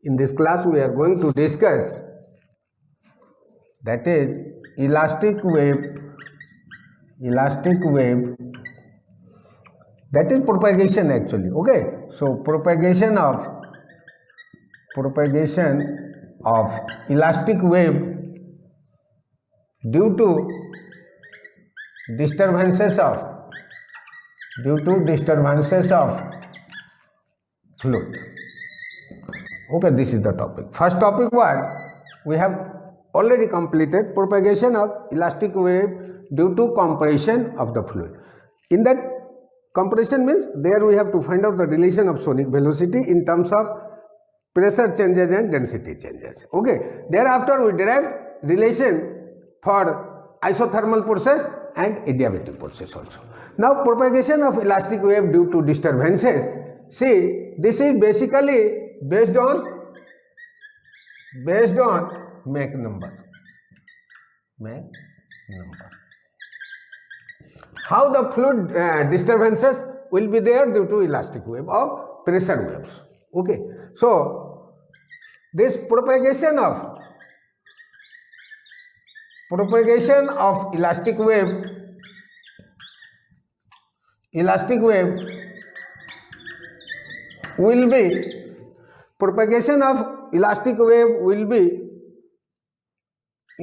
In this class we are going to discuss that is elastic wave, that is propagation actually. Okay, so propagation of elastic wave due to disturbances of fluid. Okay, this is the topic. First topic was we have already completed propagation of elastic wave due to compression of the fluid. In that, compression means there we have to find out the relation of sonic velocity in terms of pressure changes and density changes. Okay, thereafter we derive relation for isothermal process and adiabatic process also. Now propagation of elastic wave due to disturbances, see, this is basically based on Mach number. How the fluid disturbances will be there due to elastic wave of pressure waves. Okay, so this propagation of elastic wave will be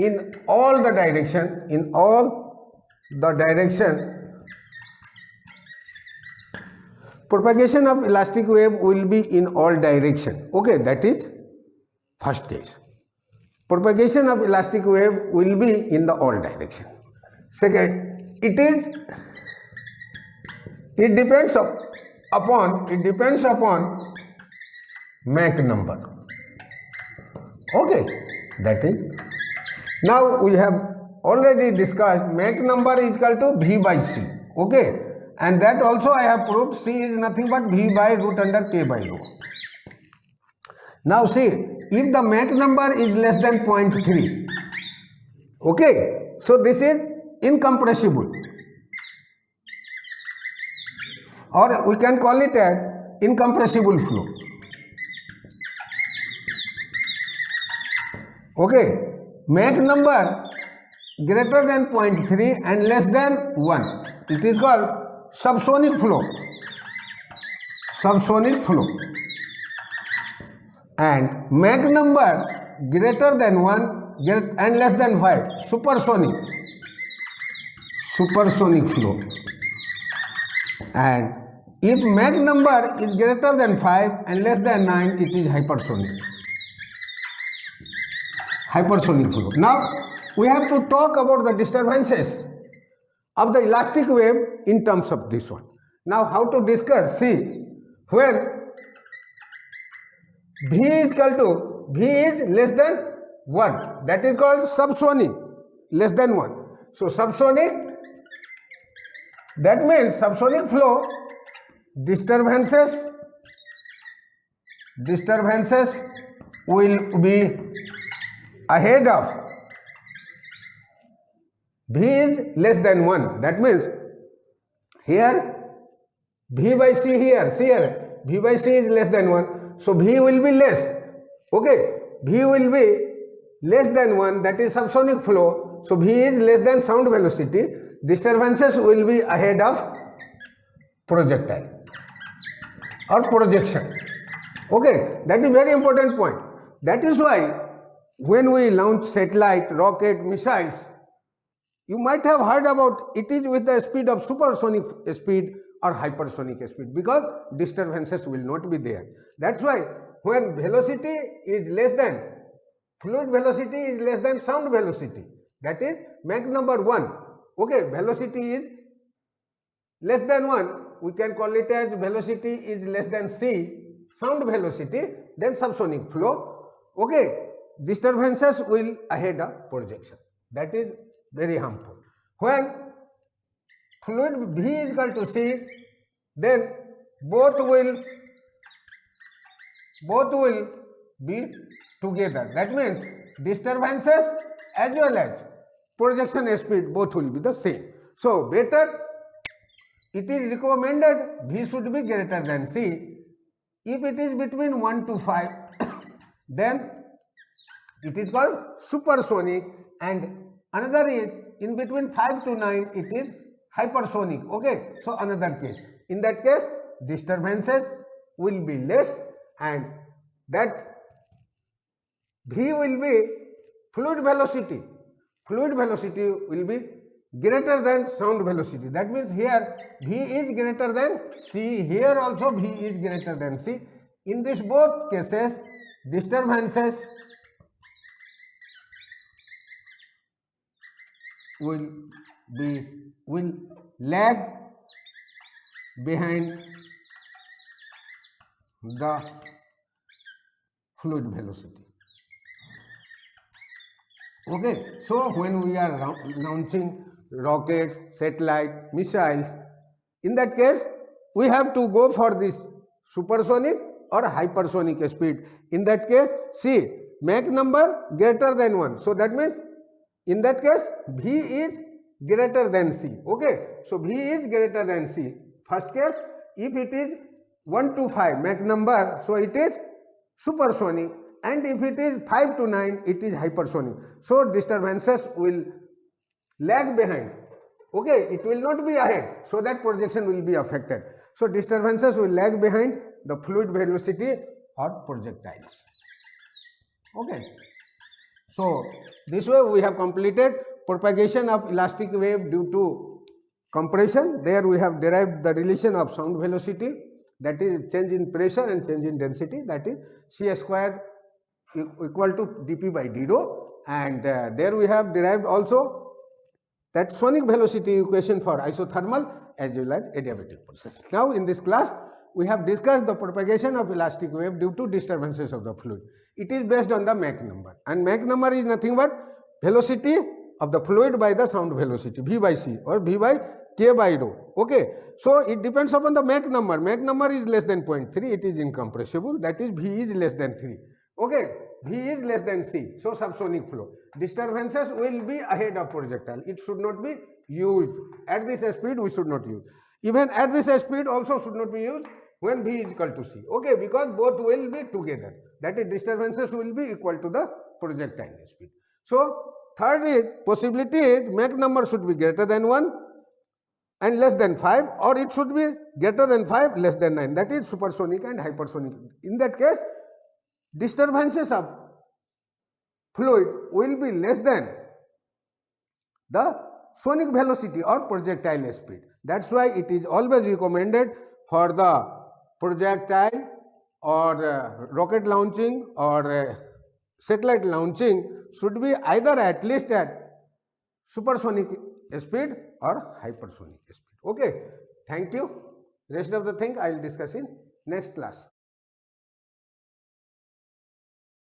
in all the direction, propagation of elastic wave will be in all direction. Okay, that is first case. Propagation of elastic wave will be in the all direction. Second, it depends upon Mach number. Okay, that is. Now we have already discussed Mach number is equal to V by C. Okay, and that also I have proved C is nothing but V by root under K by rho. Now see, if the Mach number is less than 0.3, okay, so this is incompressible, or we can call it as incompressible flow. Okay, Mach number greater than 0.3 and less than 1, it is called subsonic flow. And Mach number greater than 1 and less than 5, supersonic flow. And if Mach number is greater than 5 and less than 9, it is hypersonic flow. Now we have to talk about the disturbances of the elastic wave in terms of this one. Now how to discuss? See, when V is less than 1, that is called subsonic, less than 1. So subsonic, that means subsonic flow disturbances will be ahead of V is less than 1. That means here V by C, here V by C is less than 1. So V will be less. Okay, V will be less than 1, that is subsonic flow. So V is less than sound velocity. Disturbances will be ahead of projectile or projection. Okay, that is very important point. That is why when we launch satellite, rocket, missiles, you might have heard about it is with the speed of supersonic speed or hypersonic speed, because disturbances will not be there. That's why when velocity is less than, fluid velocity is less than sound velocity, that is Mach number 1. Okay, velocity is less than 1, we can call it as velocity is less than C, sound velocity, then subsonic flow. Okay, disturbances will ahead of projection. That is very harmful. When fluid V is equal to C, then both will be together. That means disturbances as well as projection speed both will be the same. So better, it is recommended V should be greater than C. If it is between 1 to 5, then it is called supersonic, and another is in between 5 to 9 it is hypersonic. Okay, so another case, in that case disturbances will be less, and that V will be fluid velocity. Fluid velocity will be greater than sound velocity. That means here V is greater than C. Here also V is greater than C. In this both cases, disturbances will lag behind the fluid velocity. Okay, so when we are launching rockets, satellite, missiles, in that case we have to go for this supersonic or hypersonic speed. In that case, see, Mach number greater than 1. So that means in that case V is greater than C. Okay, so V is greater than C. First case, if it is 1 to 5 Mach number, so it is supersonic, and if it is 5 to 9 it is hypersonic. So disturbances will lag behind. Okay, it will not be ahead, so that projection will be affected. So disturbances will lag behind the fluid velocity or projectiles. Okay, so this way we have completed propagation of elastic wave due to compression. There we have derived the relation of sound velocity, that is change in pressure and change in density, that is C square equal to dP by d rho, and there we have derived also that sonic velocity equation for isothermal as well as adiabatic processes. Now in this class we have discussed the propagation of elastic wave due to disturbances of the fluid. It is based on the Mach number, and Mach number is nothing but velocity of the fluid by the sound velocity, V by C or V by K by rho. Okay, so it depends upon the Mach number. Mach number is less than 0.3, it is incompressible, that is V is less than 3. Okay, V is less than C, so subsonic flow. Disturbances will be ahead of projectile. It should not be used at this speed. We should not use. Even at this speed also should not be used when V is equal to C. Okay, because both will be together. That is, disturbances will be equal to the projectile speed. So third is possibility is Mach number should be greater than 1 and less than 5, or it should be greater than 5, less than 9. That is supersonic and hypersonic. In that case, disturbances of fluid will be less than the sonic velocity or projectile speed. That's why it is always recommended for the projectile or rocket launching or satellite launching should be either at least at supersonic speed or hypersonic speed. Okay, thank you. Rest of the thing I will discuss in next class.